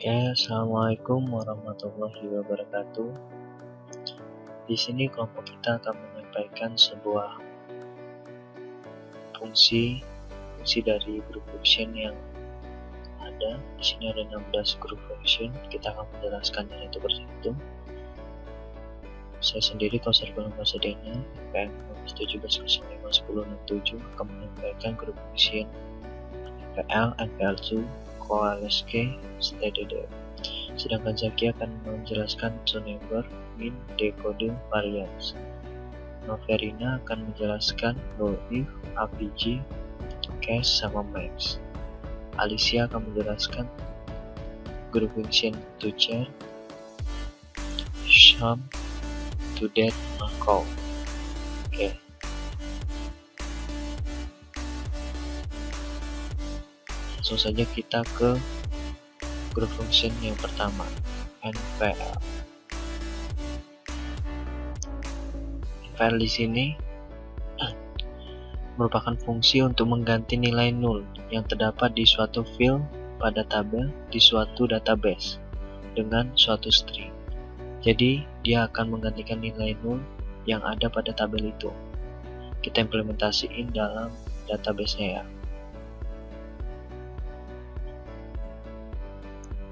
Oke, assalamualaikum warahmatullahi wabarakatuh. Di sini kelompok kita akan menyampaikan sebuah fungsi dari group function yang ada. Di sini ada 16 group function. Kita akan menjelaskannya satu persatu. Saya sendiri konservator Pasadena, NPM 17051067 akan menyampaikan group function NPL, NPL2, Kowalski, stdd. Sedangkan Zaki akan menjelaskan number, min, decoding, variance. Noverina akan menjelaskan low if, APG, cache, sama max. Alicia akan menjelaskan group function to char, sum, to that, count. Oke. Langsung saja kita ke group function yang pertama, NPL. NPL di sini merupakan fungsi untuk mengganti nilai nul yang terdapat di suatu field pada tabel di suatu database dengan suatu string. Jadi, dia akan menggantikan nilai nul yang ada pada tabel itu. Kita implementasiin dalam database-nya ya.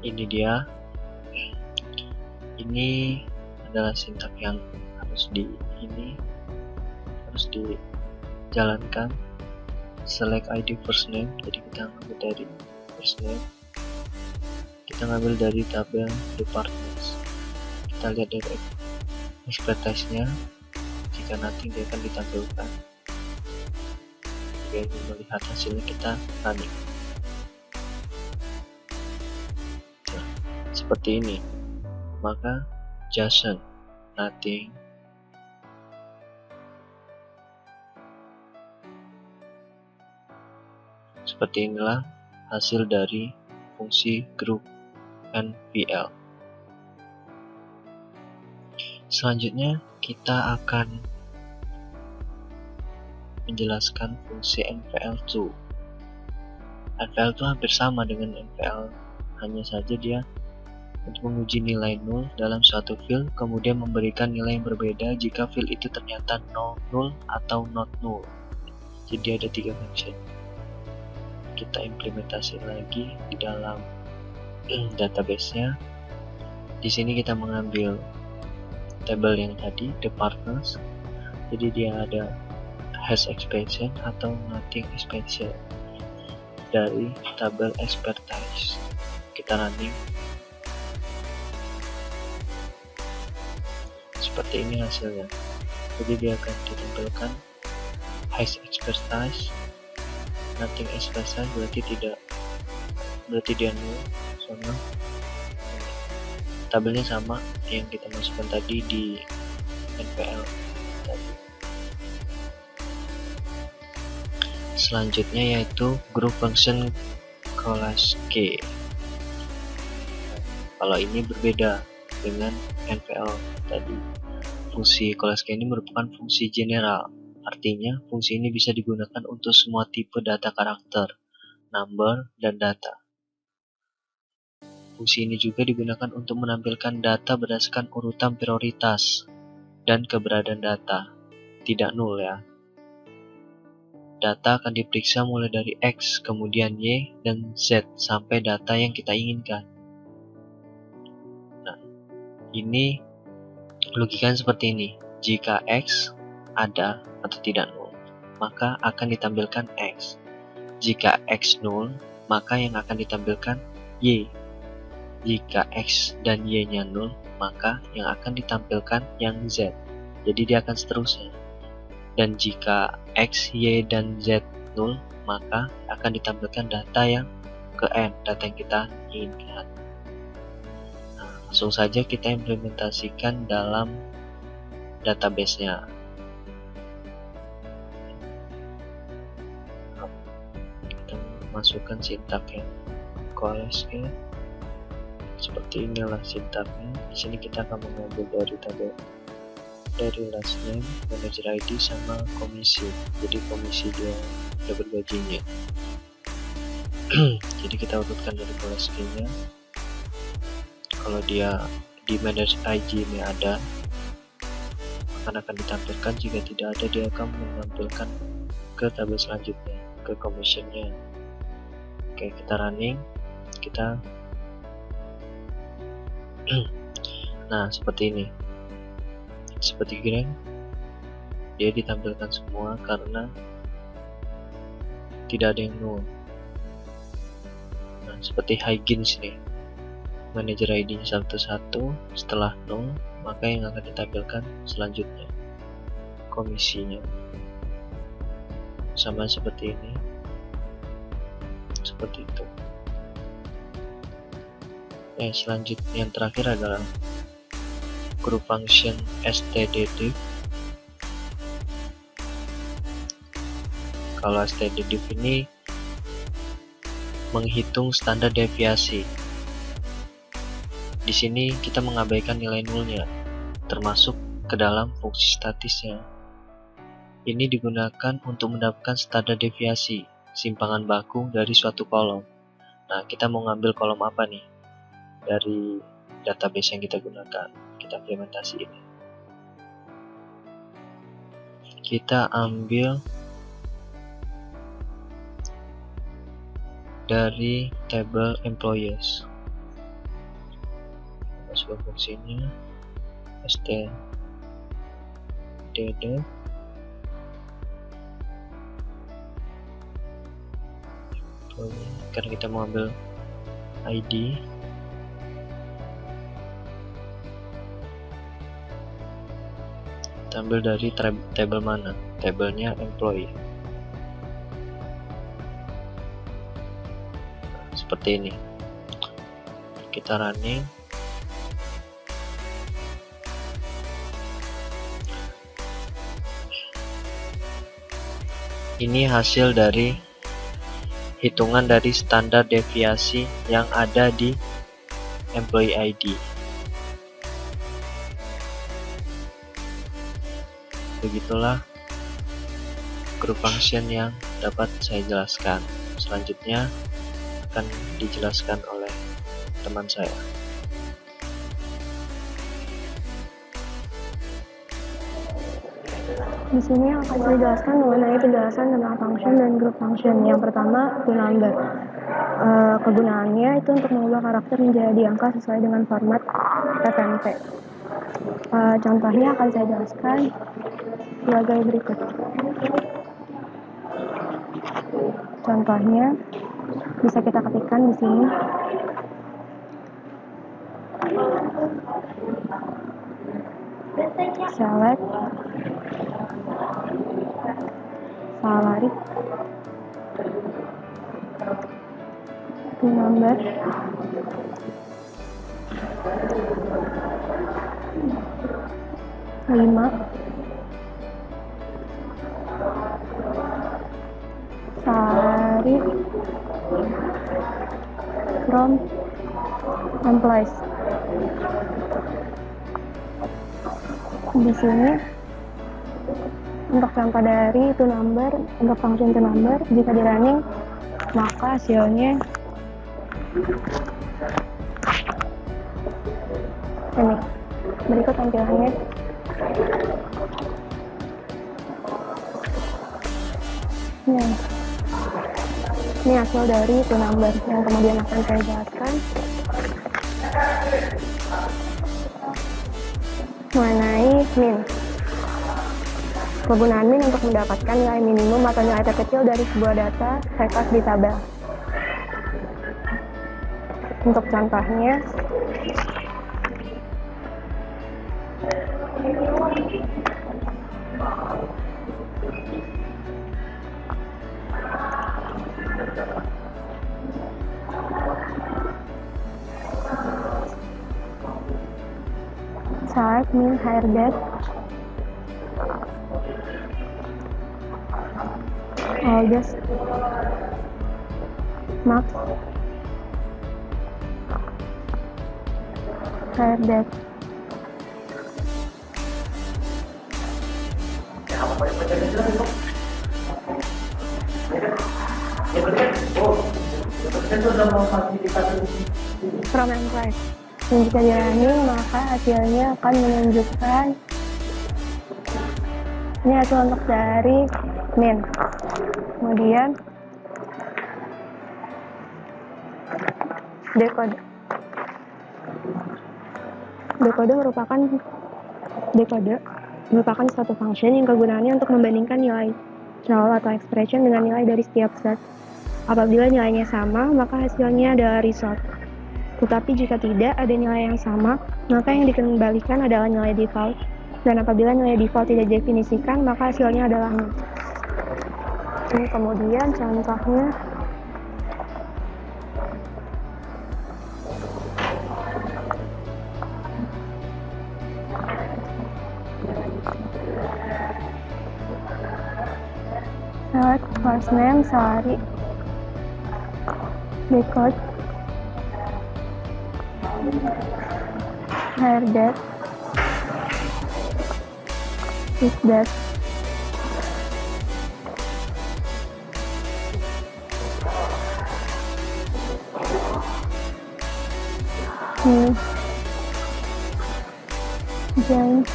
Ini dia. Ini adalah sintak yang harus dijalankan. Select ID first name, jadi kita ngambil dari first name. Kita ngambil dari tabel departments. Kita lihat dari expertise-nya. Jika nanti dia akan ditampilkan. Jika ingin melihat hasilnya, kita running. Seperti ini, maka Jason, nothing, seperti inilah hasil dari fungsi group NPL. Selanjutnya kita akan menjelaskan fungsi NPL2. NPL2 hampir sama dengan NPL, hanya saja dia untuk menguji nilai nul dalam suatu field, kemudian memberikan nilai yang berbeda jika field itu ternyata null atau not null. Jadi ada 3 function. Kita implementasi lagi di dalam database-nya. Di sini kita mengambil tabel yang tadi, departments. Jadi dia ada has expansion atau nothing expansion dari tabel expertise. Kita running. Seperti ini hasilnya. Jadi dia akan ditampilkan has expertise, nothing expertise berarti dia null, sama tabelnya sama yang kita masukkan tadi di NPL tadi. Selanjutnya yaitu group function Kowalski. Kalau ini berbeda dengan NPL tadi. Fungsi Kowalski ini merupakan fungsi general. Artinya, fungsi ini bisa digunakan untuk semua tipe data karakter, number, dan data. Fungsi ini juga digunakan untuk menampilkan data berdasarkan urutan prioritas dan keberadaan data. Tidak nul ya. Data akan diperiksa mulai dari X, kemudian Y, dan Z sampai data yang kita inginkan. Nah, ini logikanya seperti ini. Jika X ada atau tidak nul, maka akan ditampilkan X. Jika X nul, maka yang akan ditampilkan Y. Jika X dan Y-nya nul, maka yang akan ditampilkan yang Z. Jadi dia akan seterusnya. Dan jika X, Y, dan Z nul, maka akan ditampilkan data yang ke N, data yang kita inginkan. Nah, langsung saja kita implementasikan dalam database-nya. Kita masukkan sintaknya Kowalski. Seperti inilah sintaknya. Di sini kita akan mengambil dari tabel, dari last name, manager ID, sama komisi. Jadi komisi dia dapat gajinya. Jadi kita urutkan dari Kowalski-nya. Kalau dia di manage IG ini ada, akan ditampilkan. Jika tidak ada, dia akan menampilkan ke tabel selanjutnya, ke commissionnya. Oke, kita running, kita nah seperti ini, seperti green, dia ditampilkan semua karena tidak ada yang nol. Nah, seperti Higgins nih, manager ID 11, setelah 0 maka yang akan ditampilkan selanjutnya komisinya, sama seperti ini, seperti itu. Selanjutnya yang terakhir adalah group function std_div. Kalau std_div ini menghitung standar deviasi. Di sini kita mengabaikan nilai nolnya, termasuk ke dalam fungsi statisnya. Ini digunakan untuk mendapatkan standar deviasi simpangan baku dari suatu kolom. Nah, kita mau ngambil kolom apa nih dari database yang kita gunakan? Kita implementasi ini. Kita ambil dari table employees. Masuk ke fungsinya std, karena kita mau ambil ID, kita ambil dari table mana? Tabelnya employee. Seperti ini. Kita running. Ini hasil dari hitungan dari standar deviasi yang ada di employee ID. Begitulah group function yang dapat saya jelaskan. Selanjutnya akan dijelaskan oleh teman saya. Di sini akan saya jelaskan mengenai penjelasan tentang function dan group function. Yang pertama, toNumber. Kegunaannya itu untuk mengubah karakter menjadi angka sesuai dengan format FMP. Contohnya akan saya jelaskan sebagai berikut. Contohnya bisa kita ketikkan di sini. Select salary toNumber lima salary from employees. Di sini untuk contoh dari toNumber, untuk function toNumber, jika di running maka hasilnya ini. Berikut tampilannya. Ini hasil dari toNumber yang kemudian akan saya jelaskan mengenai min. Kegunaan min untuk mendapatkan nilai minimum atau nilai terkecil dari sebuah data record di tabel. Untuk contohnya, select min higher date oldest max higher date. From employees. Dan jika di running, maka hasilnya akan menunjukkan ini hasil untuk dari main. Kemudian decode. Decode merupakan suatu function yang kegunaannya untuk membandingkan nilai null atau expression dengan nilai dari setiap set. Apabila nilainya sama, maka hasilnya adalah result. Tetapi jika tidak ada nilai yang sama, maka yang dikembalikan adalah nilai default. Dan apabila nilai default tidak didefinisikan, maka hasilnya adalah nol. Ini kemudian contohnya select first name, salary, decode, hire date, is that, James,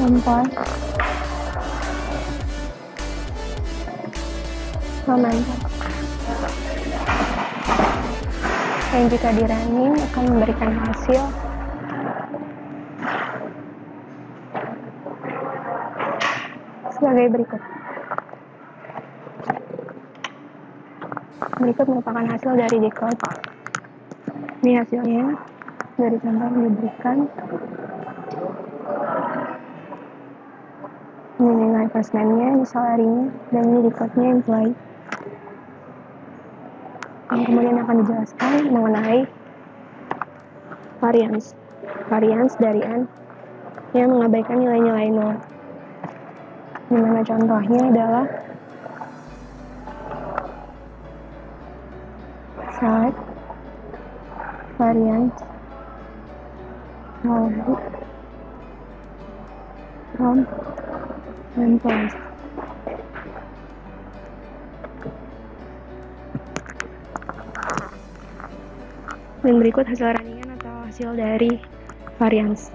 Lampard, Samantha. Dan jika di running akan memberikan hasil sebagai berikut. Berikut merupakan hasil dari decode. Ini hasilnya dari contoh yang diberikan. Ini nilai first name-nya, ini salary-nya, dan ini decode-nya employee. Yang kemudian akan dijelaskan mengenai variance dari n yang mengabaikan nilai-nilai nol. Dimana contohnya adalah select variance salary from employees. Dan berikut hasil runningan atau hasil dari variance.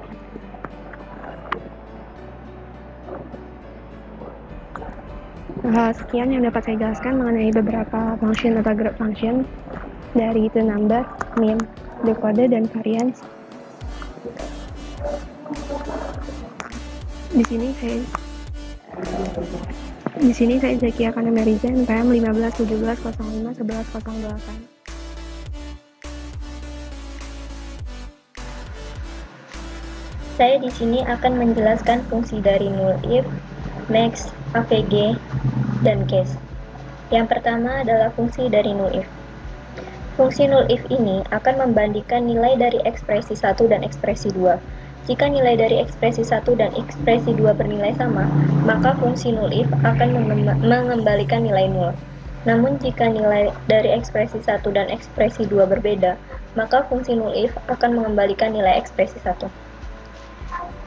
Sekian yang dapat saya jelaskan mengenai beberapa function atau group function dari itu number, min, decode, dan variance. Di sini saya Zaki akan Ameriza NPM 1517051108. Saya di sini akan menjelaskan fungsi dari null if, max, avg, dan case. Yang pertama adalah fungsi dari null if. Fungsi null if ini akan membandingkan nilai dari ekspresi 1 dan ekspresi 2. Jika nilai dari ekspresi 1 dan ekspresi 2 bernilai sama, maka fungsi null if akan mengembalikan nilai nol. Namun jika nilai dari ekspresi 1 dan ekspresi 2 berbeda, maka fungsi null if akan mengembalikan nilai ekspresi 1.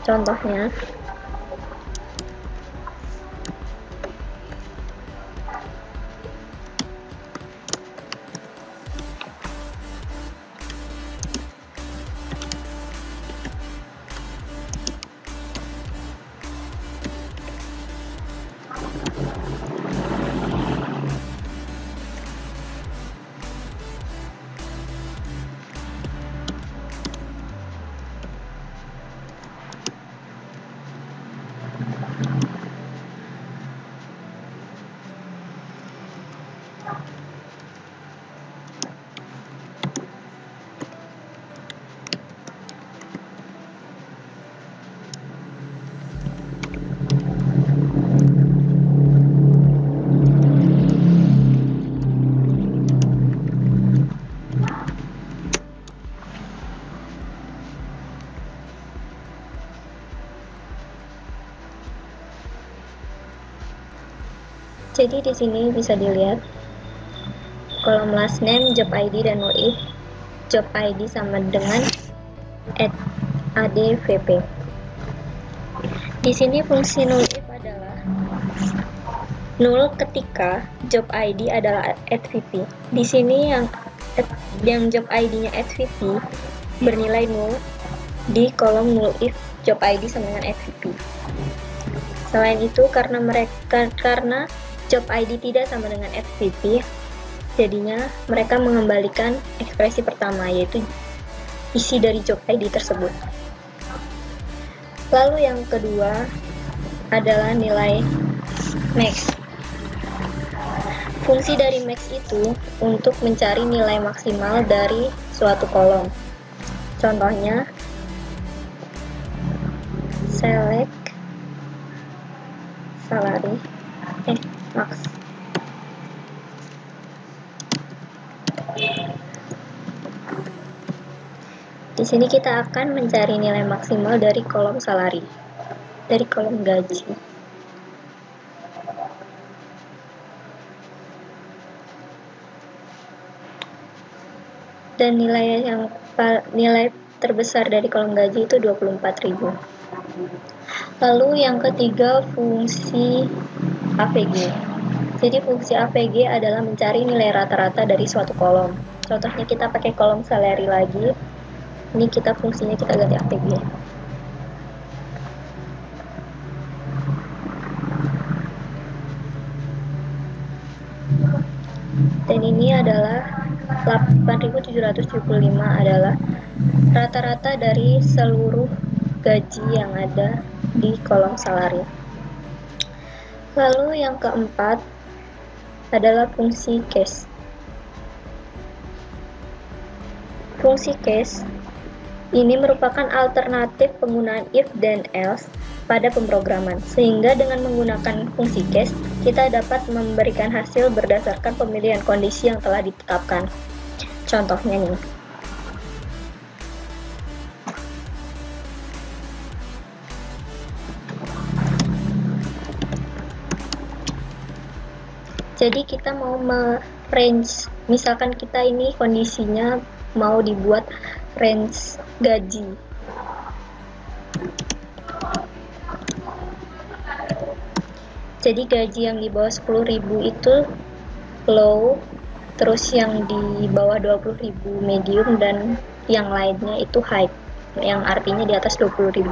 Contohnya, jadi di sini bisa dilihat kolom last name, job ID, dan null if. Job ID sama dengan @advp. Di sini fungsi null if adalah Nul ketika job ID adalah @vp. Di sini yang job ID-nya @vp bernilai nul di kolom null if job ID sama dengan @vp. Selain itu, karena job ID tidak sama dengan @vp, jadinya mereka mengembalikan ekspresi pertama, yaitu isi dari job ID tersebut. Lalu yang kedua adalah nilai max. Fungsi dari max itu untuk mencari nilai maksimal dari suatu kolom. Contohnya, select salary max. Di sini kita akan mencari nilai maksimal dari kolom salary, dari kolom gaji. Dan nilai terbesar dari kolom gaji itu 24.000. Lalu yang ketiga, fungsi AVG. Jadi fungsi AVG adalah mencari nilai rata-rata dari suatu kolom. Contohnya kita pakai kolom salary lagi. Ini fungsinya kita ganti AVG. Dan ini adalah 8.775 adalah rata-rata dari seluruh gaji yang ada di kolom salary. Lalu yang keempat adalah fungsi case. Fungsi case ini merupakan alternatif penggunaan if dan else pada pemrograman, sehingga dengan menggunakan fungsi case, kita dapat memberikan hasil berdasarkan pemilihan kondisi yang telah ditetapkan. Contohnya nih. Jadi kita mau range, misalkan kita ini kondisinya mau dibuat range gaji. Jadi gaji yang di bawah 10.000 itu low, terus yang di bawah 20.000 medium, dan yang lainnya itu high, yang artinya di atas 20.000.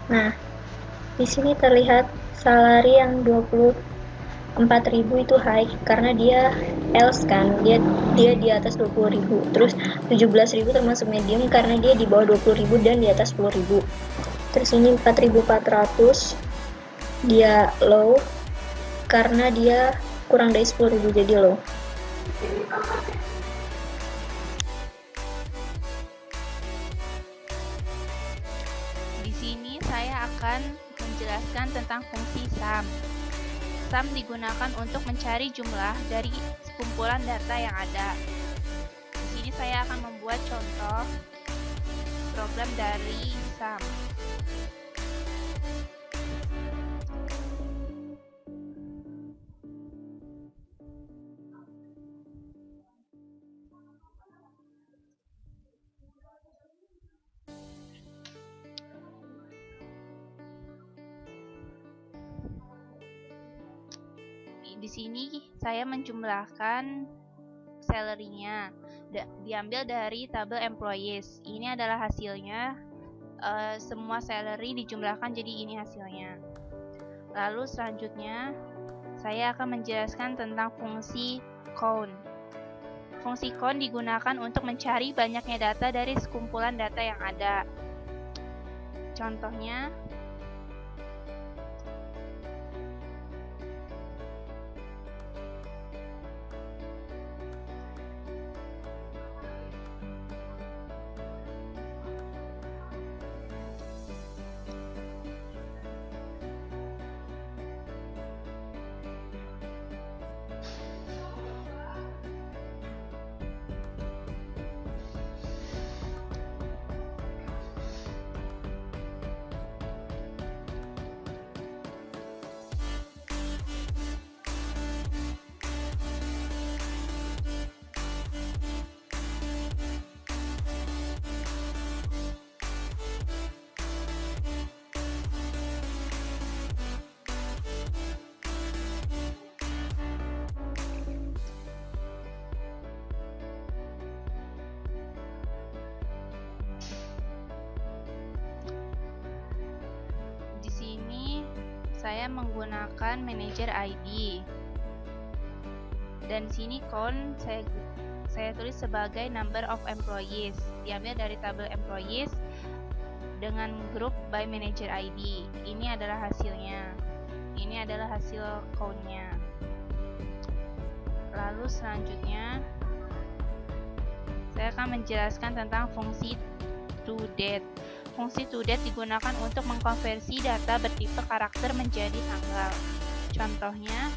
Nah, di sini terlihat salary yang 24.000 itu high karena dia else kan, dia di atas 20.000. Terus 17.000 termasuk medium karena dia di bawah 20.000 dan di atas 10.000. Terus ini 4.400 dia low karena dia kurang dari 10.000, jadi low. Di sini saya akan menjelaskan tentang fungsi sum. Sum digunakan untuk mencari jumlah dari kumpulan data yang ada. Di sini saya akan membuat contoh program dari sum. Di sini saya menjumlahkan salary-nya, diambil dari tabel employees. Ini adalah hasilnya, semua salary dijumlahkan jadi ini hasilnya. Lalu selanjutnya saya akan menjelaskan tentang fungsi count. Fungsi count digunakan untuk mencari banyaknya data dari sekumpulan data yang ada. Contohnya, di sini saya menggunakan manager ID. Dan sini count saya tulis sebagai number of employees, diambil dari tabel employees dengan group by manager ID. Ini adalah hasilnya. Ini adalah hasil count-nya. Lalu selanjutnya saya akan menjelaskan tentang fungsi toDate. Fungsi toDate digunakan untuk mengkonversi data bertipe karakter menjadi tanggal. Contohnya,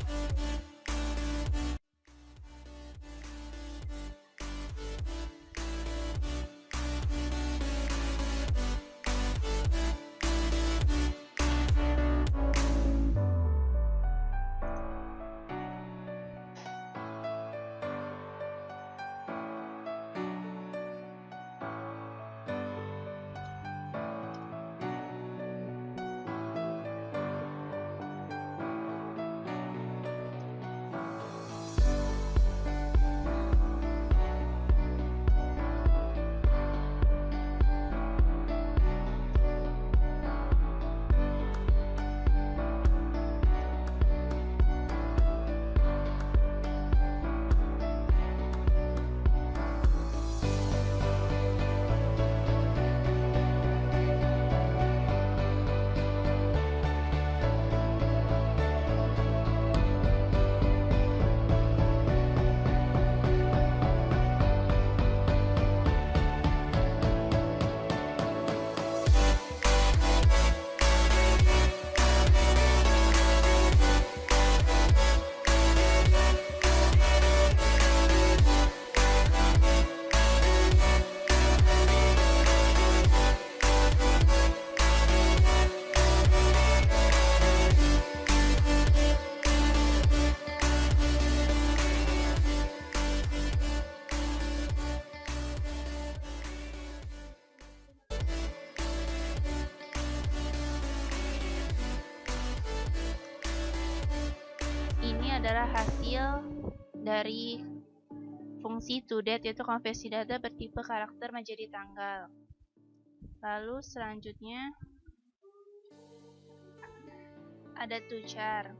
ini adalah hasil dari fungsi toDate, yaitu konversi data bertipe karakter menjadi tanggal. Lalu selanjutnya ada toChar.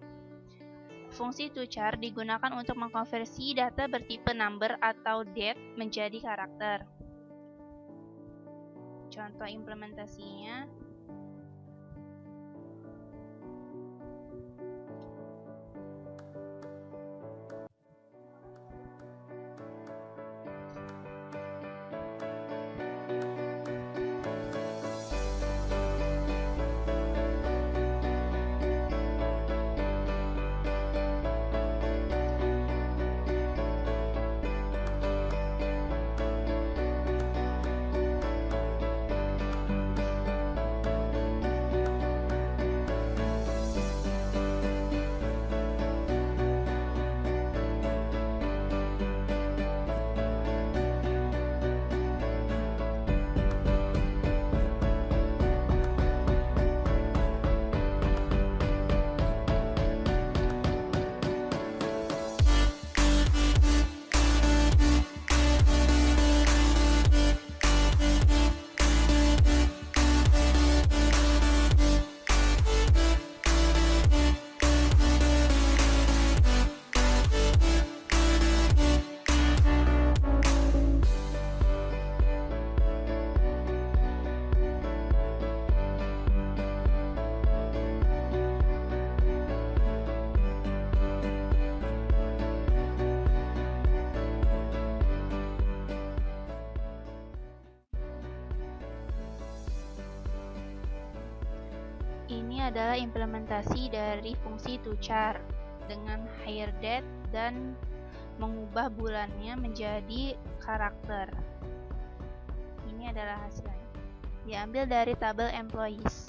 Fungsi toChar digunakan untuk mengkonversi data bertipe number atau date menjadi karakter. Contoh implementasinya, adalah implementasi dari fungsi toChar dengan hire date dan mengubah bulannya menjadi karakter. Ini adalah hasilnya. Diambil dari tabel employees.